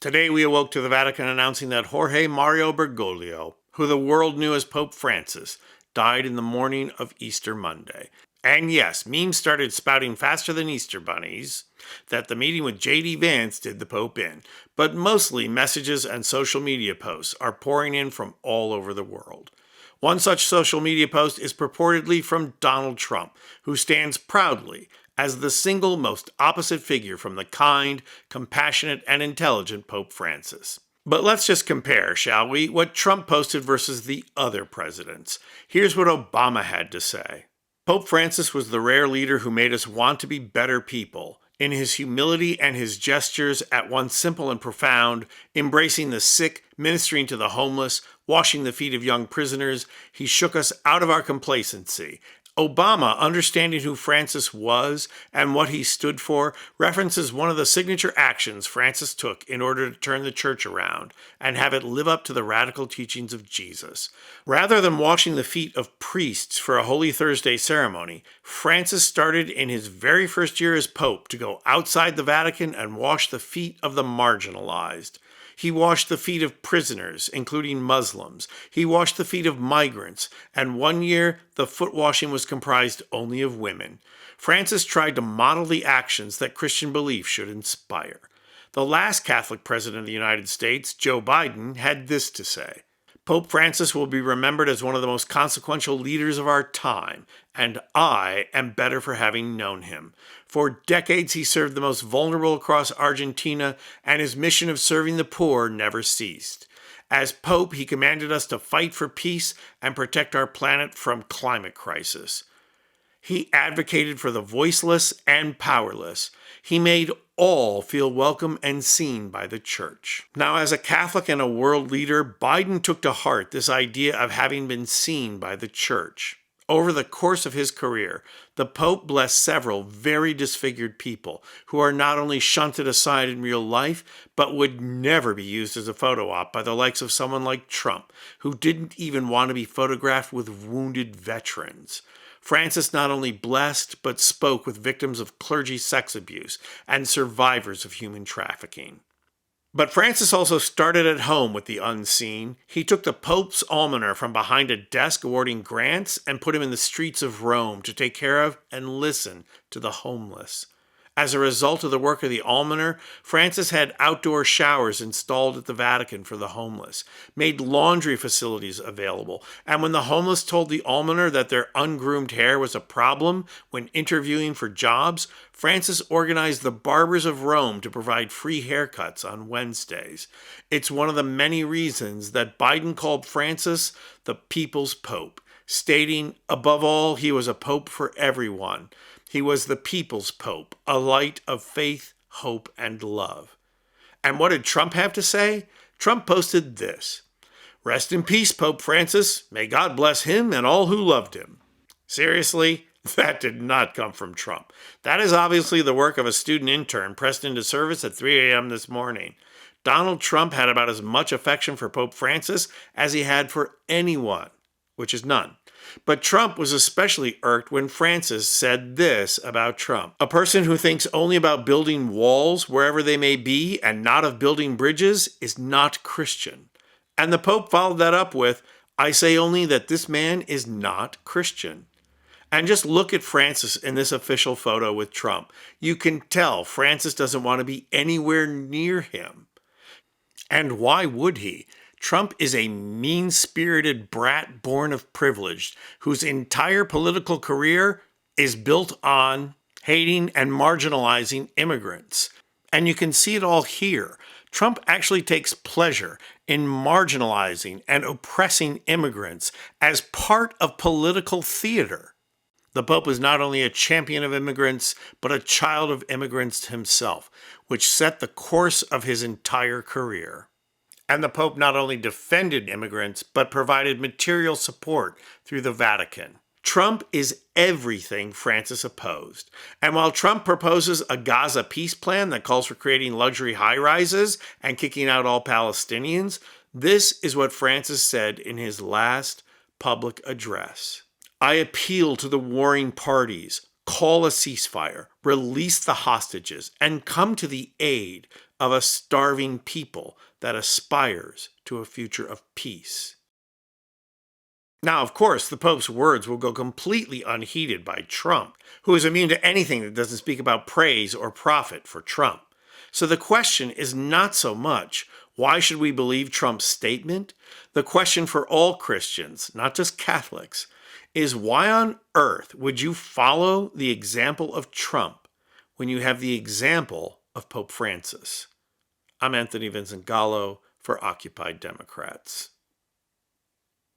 Today we awoke to the Vatican announcing that Jorge Mario Bergoglio, who the world knew as Pope Francis, died in the morning of Easter Monday. And yes, memes started spouting faster than Easter bunnies that the meeting with J.D. Vance did the Pope in, but mostly messages and social media posts are pouring in from all over the world. One such social media post is purportedly from Donald Trump, who stands proudly as the single most opposite figure from the kind, compassionate, and intelligent Pope Francis. But let's just compare, shall we, what Trump posted versus the other presidents. Here's what Obama had to say. Pope Francis was the rare leader who made us want to be better people. In his humility and his gestures, at once simple and profound, embracing the sick, ministering to the homeless, washing the feet of young prisoners, he shook us out of our complacency. Obama, understanding who Francis was and what he stood for, references one of the signature actions Francis took in order to turn the church around and have it live up to the radical teachings of Jesus. Rather than washing the feet of priests for a Holy Thursday ceremony, Francis started in his very first year as Pope to go outside the Vatican and wash the feet of the marginalized. He washed the feet of prisoners, including Muslims. He washed the feet of migrants, and one year the foot washing was comprised only of women. Francis tried to model the actions that Christian belief should inspire. The last Catholic president of the United States, Joe Biden, had this to say. Pope Francis will be remembered as one of the most consequential leaders of our time, and I am better for having known him. For decades he served the most vulnerable across Argentina, and his mission of serving the poor never ceased. As Pope, he commanded us to fight for peace and protect our planet from climate crisis. He advocated for the voiceless and powerless. He made all feel welcome and seen by the church. Now, as a Catholic and a world leader, Biden took to heart this idea of having been seen by the church. Over the course of his career, the Pope blessed several very disfigured people who are not only shunted aside in real life, but would never be used as a photo op by the likes of someone like Trump, who didn't even want to be photographed with wounded veterans. Francis not only blessed, but spoke with victims of clergy sex abuse and survivors of human trafficking. But Francis also started at home with the unseen. He took the Pope's almoner from behind a desk awarding grants and put him in the streets of Rome to take care of and listen to the homeless. As a result of the work of the almoner, Francis had outdoor showers installed at the Vatican for the homeless, made laundry facilities available, and when the homeless told the almoner that their ungroomed hair was a problem when interviewing for jobs, Francis organized the Barbers of Rome to provide free haircuts on Wednesdays. It's one of the many reasons that Biden called Francis the People's Pope, stating, above all, he was a pope for everyone. He was the people's pope, a light of faith, hope, and love. And what did Trump have to say? Trump posted this. Rest in peace, Pope Francis. May God bless him and all who loved him. Seriously? That did not come from Trump. That is obviously the work of a student intern pressed into service at 3 a.m. this morning. Donald Trump had about as much affection for Pope Francis as he had for anyone, which is none. But Trump was especially irked when Francis said this about Trump. A person who thinks only about building walls wherever they may be and not of building bridges is not Christian. And the Pope followed that up with, I say only that this man is not Christian. And just look at Francis in this official photo with Trump. You can tell Francis doesn't want to be anywhere near him. And why would he? Trump is a mean-spirited brat born of privilege whose entire political career is built on hating and marginalizing immigrants. And you can see it all here. Trump actually takes pleasure in marginalizing and oppressing immigrants as part of political theater. The Pope is not only a champion of immigrants, but a child of immigrants himself, which set the course of his entire career. And the Pope not only defended immigrants, but provided material support through the Vatican. Trump is everything Francis opposed. And while Trump proposes a Gaza peace plan that calls for creating luxury high-rises and kicking out all Palestinians, this is what Francis said in his last public address. I appeal to the warring parties, call a ceasefire, release the hostages, and come to the aid of a starving people that aspires to a future of peace. Now, of course, the Pope's words will go completely unheeded by Trump, who is immune to anything that doesn't speak about praise or profit for Trump. So the question is not so much, why should we believe Trump's statement? The question for all Christians, not just Catholics, is why on earth would you follow the example of Trump when you have the example of Pope Francis? I'm Anthony Vincent Gallo for Occupy Democrats.